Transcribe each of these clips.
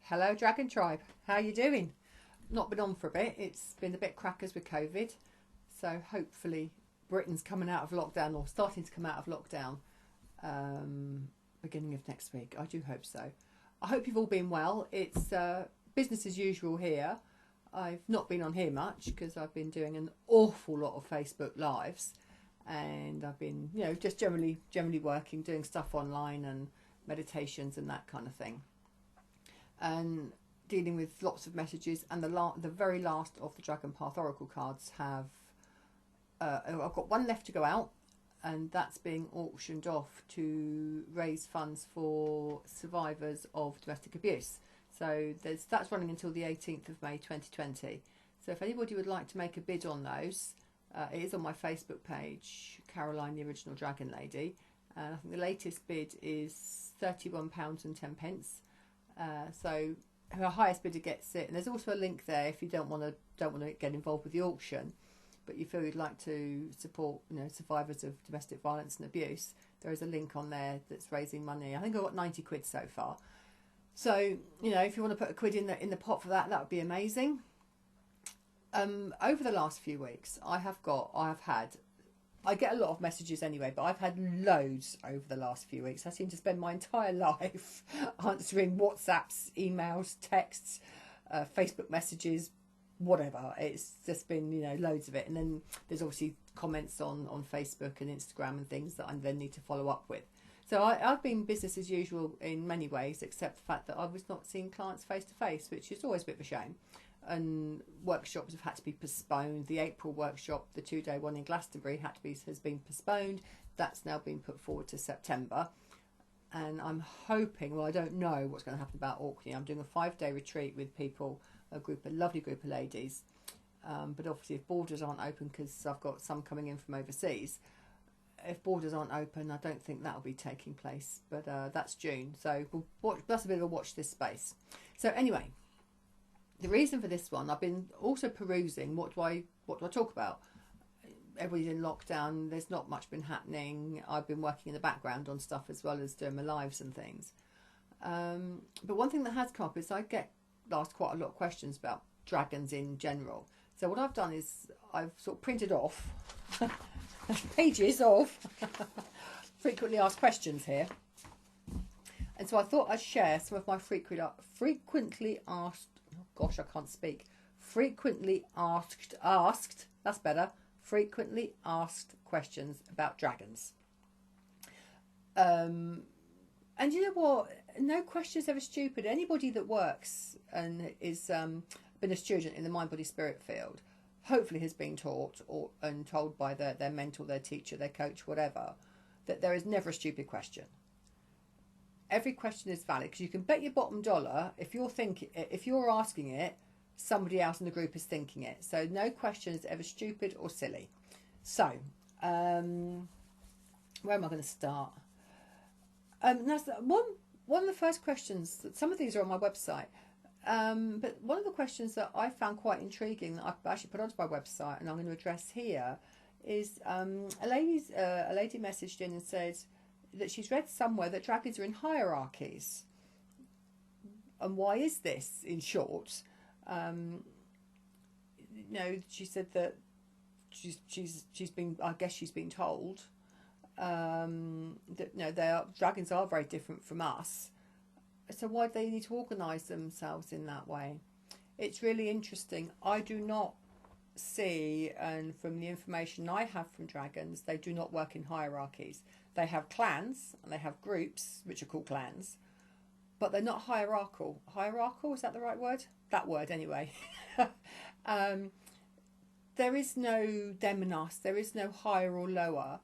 Hello Dragon Tribe, how you doing? Not been on for a bit, it's been a bit crackers with COVID, so hopefully Britain's coming out of lockdown or starting to come out of lockdown beginning of next week. I do hope so. I hope you've all been well. It's business as usual here. I've not been on here much because I've been doing an awful lot of Facebook lives, and I've been, just generally working, doing stuff online and meditations and that kind of thing, and dealing with lots of messages. And the very last of the Dragon Path Oracle cards have I've got one left to go out, and that's being auctioned off to raise funds for survivors of domestic abuse. So that's running until the 18th of May 2020. So if anybody would like to make a bid on those, it is on my Facebook page, Caroline the Original Dragon Lady. And I think the latest bid is £31.10. So her highest bidder gets it. And there's also a link there if you don't want to get involved with the auction, but you feel you'd like to support, survivors of domestic violence and abuse. There is a link on there that's raising money. I think I've got 90 quid so far. So, if you want to put a quid in the pot for that, that would be amazing. Over the last few weeks, I get a lot of messages anyway, but I've had loads over the last few weeks. I seem to spend my entire life answering WhatsApps, emails, texts, Facebook messages, whatever. It's just been, loads of it. And then there's obviously comments on Facebook and Instagram and things that I then need to follow up with. So I've been business as usual in many ways, except the fact that I was not seeing clients face to face, which is always a bit of a shame. And workshops have had to be postponed. The April workshop, the 2-day one in Glastonbury, has been postponed. That's now been put forward to September. And I'm hoping, I don't know what's going to happen about Orkney. I'm doing a 5-day retreat with people, a lovely group of ladies. But obviously if borders aren't open, because I've got some coming in from overseas, if borders aren't open, I don't think that'll be taking place. But that's June, so that's a bit of a watch this space. So anyway, the reason for this one, I've been also perusing what do I talk about. Everybody's in lockdown, there's not much been happening. I've been working in the background on stuff as well as doing my lives and things. But one thing that has come up is I get asked quite a lot of questions about dragons in general. So what I've done is I've sort of printed off pages of frequently asked questions here. And so I thought I'd share some of my frequently asked, oh gosh, I can't speak. Frequently asked, that's better. Frequently asked questions about dragons. And you know what? No question is ever stupid. Anybody that works and is been a student in the mind, body, spirit field, hopefully has been taught and told by their mentor, their teacher, their coach, whatever, that there is never a stupid question. Every question is valid, because you can bet your bottom dollar if you're asking it, somebody else in the group is thinking it. So no question is ever stupid or silly. So where am I going to start? That's one of the first questions. Some of these are on my website. But one of the questions that I found quite intriguing that I've actually put onto my website and I'm going to address here is a lady messaged in and said that she's read somewhere that dragons are in hierarchies. And why is this, in short? She said that she's been told that dragons are very different from us. So why do they need to organise themselves in that way? It's really interesting. I do not see, and from the information I have from dragons, they do not work in hierarchies. They have clans and they have groups, which are called clans, but they're not hierarchical. Hierarchical, is that the right word? That word, anyway. There is no them and us. There is no higher or lower.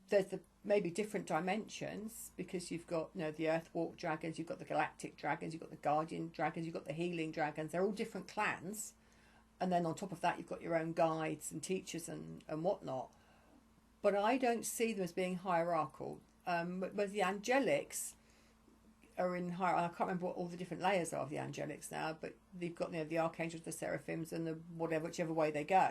There's maybe different dimensions, because you've got the Earthwalk dragons, you've got the Galactic dragons, you've got the Guardian dragons, you've got the Healing dragons. They're all different clans, and then on top of that you've got your own guides and teachers and whatnot. But I don't see them as being hierarchical. But the angelics are in hierarchy. I can't remember what all the different layers are of the angelics now, but you've got the archangels, the seraphims, and the whichever way they go.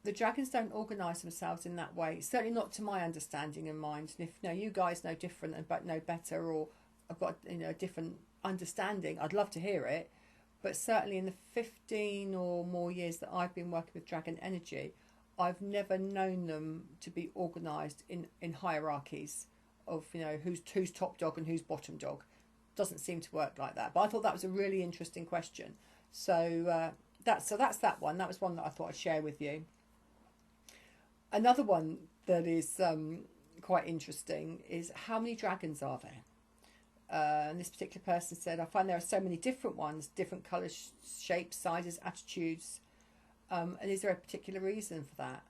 The dragons don't organise themselves in that way, certainly not to my understanding and mind. And if you guys know different and know better, or I've got a different understanding. I'd love to hear it, but certainly in the 15 or more years that I've been working with dragon energy, I've never known them to be organised in hierarchies of, you know, who's top dog and who's bottom dog. Doesn't seem to work like that. But I thought that was a really interesting question. So that's that one. That was one that I thought I'd share with you. Another one that is quite interesting is how many dragons are there? And this particular person said, I find there are so many different ones, different colours, shapes, sizes, attitudes. And is there a particular reason for that?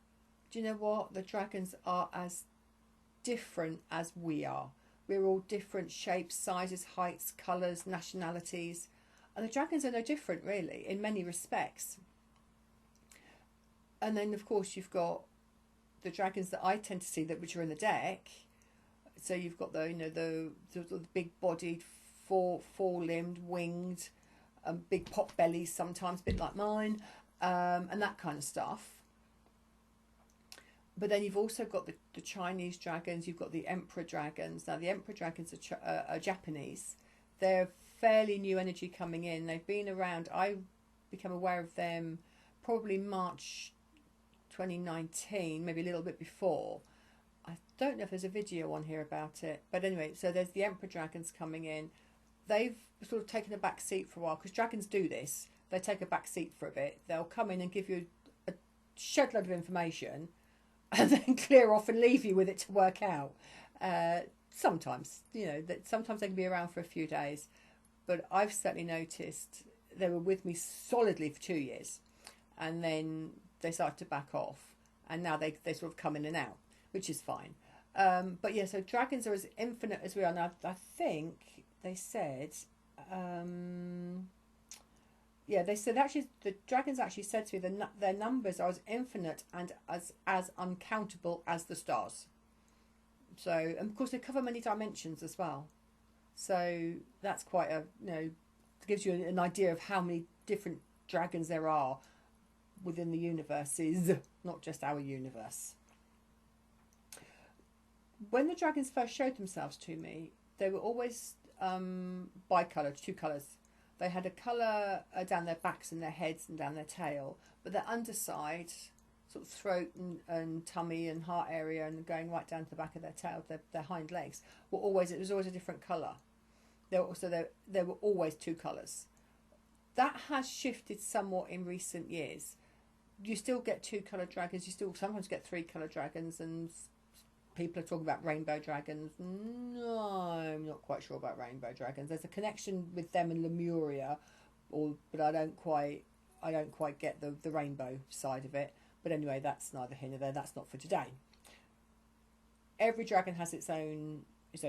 Do you know what? The dragons are as different as we are. We're all different shapes, sizes, heights, colours, nationalities. And the dragons are no different, really, in many respects. And then, of course, you've got the dragons that I tend to see, that which are in the deck. So you've got the, you know, the big-bodied, four-limbed, winged, big pot bellies sometimes, a bit like mine, and that kind of stuff. But then you've also got the Chinese dragons. You've got the emperor dragons. Now the emperor dragons are Japanese. They're fairly new energy coming in. They've been around. I became aware of them probably March 2019, maybe a little bit before. I don't know if there's a video on here about it, but anyway, so there's the emperor dragons coming in. They've sort of taken a back seat for a while, because dragons do this. They take a back seat for a bit. They'll come in and give you a shed load of information and then clear off and leave you with it to work out. Sometimes, you know, that sometimes they can be around for a few days, but I've certainly noticed they were with me solidly for 2 years, and then they started to back off, and now they sort of come in and out, which is fine. But yeah, so dragons are as infinite as we are. Now, I think they said, yeah, they said actually, the dragons actually said to me their numbers are as infinite and as uncountable as the stars. So, and of course, they cover many dimensions as well. So that's quite a, you know, gives you an idea of how many different dragons there are within the universes, not just our universe. When the dragons first showed themselves to me, they were always bicoloured, 2 colours. They had a colour down their backs and their heads and down their tail, but their underside, sort of throat and tummy and heart area, and going right down to the back of their tail, their hind legs, it was always a different colour. There were always 2 colours. That has shifted somewhat in recent years. You still get 2-colour dragons. You still sometimes get 3-colour dragons, and people are talking about rainbow dragons. No, I'm not quite sure about rainbow dragons. There's a connection with them and Lemuria, but I don't quite get the rainbow side of it. But anyway, that's neither here nor there. That's not for today. Every dragon has its own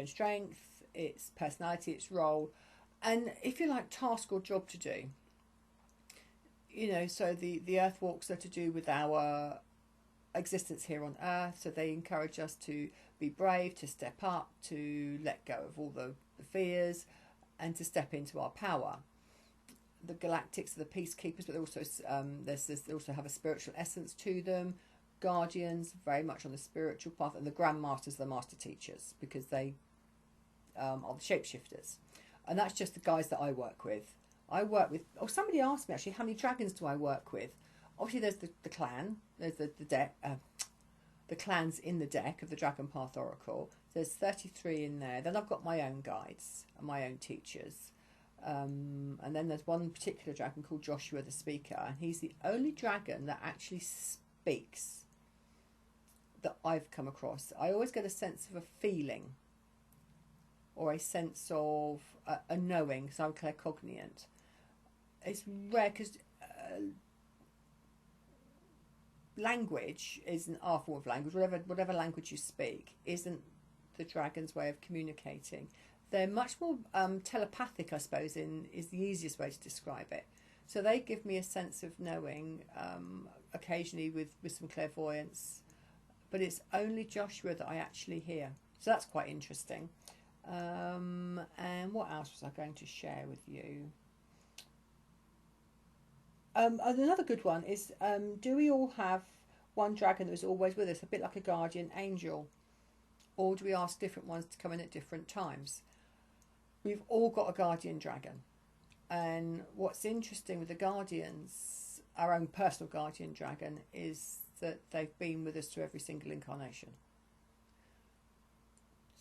strength, its personality, its role, and if you like, task or job to do. You know, so the earth walks are to do with our existence here on earth, so they encourage us to be brave, to step up, to let go of all the fears, and to step into our power. The galactics are the peacekeepers, but they also they also have a spiritual essence to them. Guardians, very much on the spiritual path, and the grandmasters are the master teachers, because they are the shapeshifters. And that's just the guys that I work with. Somebody asked me actually, how many dragons do I work with? Obviously there's the clan, there's the deck, the clans in the deck of the Dragon Path Oracle. There's 33 in there. Then I've got my own guides and my own teachers. And then there's one particular dragon called Joshua the Speaker, and he's the only dragon that actually speaks that I've come across. I always get a sense of a feeling, or a sense of a knowing, so I'm claircognient. It's rare, because language isn't our form of language. Whatever language you speak isn't the dragon's way of communicating. They're much more telepathic, I suppose, is the easiest way to describe it. So they give me a sense of knowing, occasionally with some clairvoyance, but it's only Joshua that I actually hear. So that's quite interesting. And what else was I going to share with you? Another good one is, do we all have one dragon that is always with us, a bit like a guardian angel? Or do we ask different ones to come in at different times? we've all got a guardian dragon. And what's interesting with the guardians, our own personal guardian dragon, is that they've been with us through every single incarnation.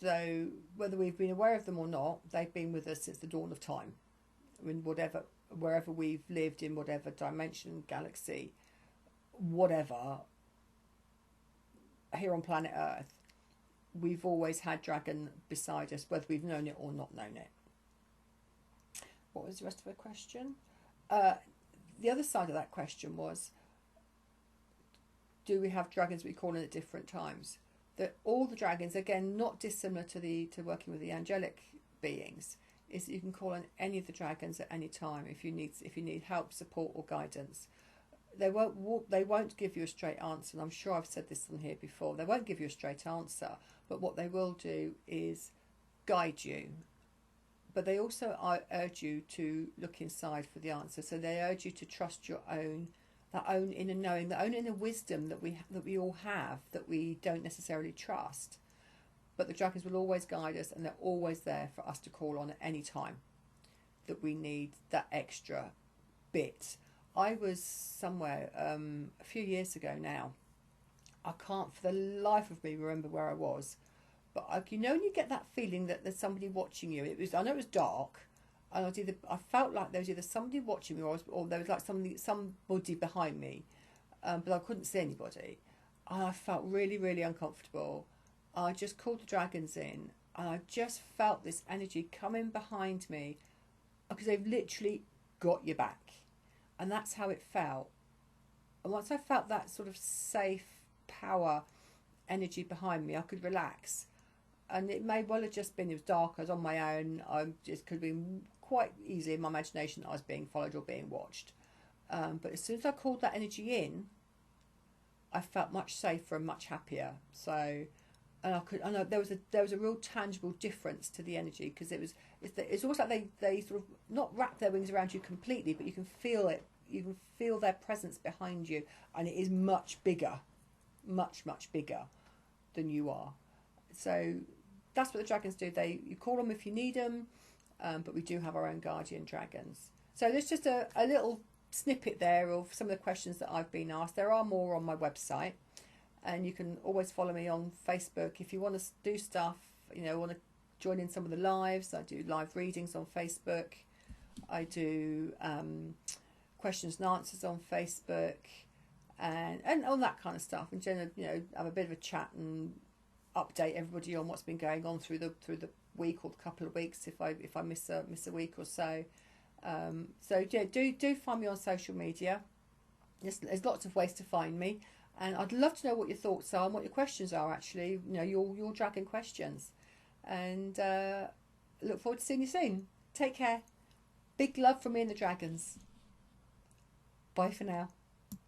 So whether we've been aware of them or not, they've been with us since the dawn of time. In wherever we've lived, in whatever dimension, galaxy, whatever, here on planet Earth, we've always had dragon beside us, whether we've known it or not known it. What was the rest of the question? The other side of that question was, do we have dragons we call in at different times? That all the dragons, again, not dissimilar to working with the angelic beings, is that you can call on any of the dragons at any time if you need help, support, or guidance. They won't give you a straight answer, and I'm sure I've said this on here before. They won't give you a straight answer, but what they will do is guide you. But they also urge you to look inside for the answer. So they urge you to trust your own inner knowing, the own inner wisdom that we all have, that we don't necessarily trust. But the dragons will always guide us, and they're always there for us to call on at any time that we need that extra bit. I was somewhere a few years ago now. I can't for the life of me remember where I was. But when you get that feeling that there's somebody watching you. I know it was dark, and I felt like there was either somebody watching me or there was like somebody behind me, but I couldn't see anybody, and I felt really, really uncomfortable. I just called the dragons in, and I just felt this energy coming behind me, because they've literally got your back, and that's how it felt. And once I felt that sort of safe power energy behind me, I could relax. And it may well have just been, it was dark, I was on my own, I just could have been quite easily in my imagination that I was being followed or being watched. But as soon as I called that energy in, I felt much safer and much happier. So, I know there was a real tangible difference to the energy, because it's almost like they sort of not wrap their wings around you completely, but you can feel it, you can feel their presence behind you, and it is much bigger, much bigger than you are. So that's what the dragons do. You call them if you need them, but we do have our own guardian dragons. So there's just a little snippet there of some of the questions that I've been asked. There are more on my website, and you can always follow me on Facebook if you want to do stuff. Want to join in some of the lives. I do live readings on Facebook. I do questions and answers on Facebook, and all that kind of stuff. And generally, have a bit of a chat and update everybody on what's been going on through the week or the couple of weeks if I miss a week or so. So yeah, do find me on social media. There's lots of ways to find me, and I'd love to know what your thoughts are and what your questions are. Actually, your dragon questions, and look forward to seeing you soon. Take care. Big love from me and the dragons. Bye for now.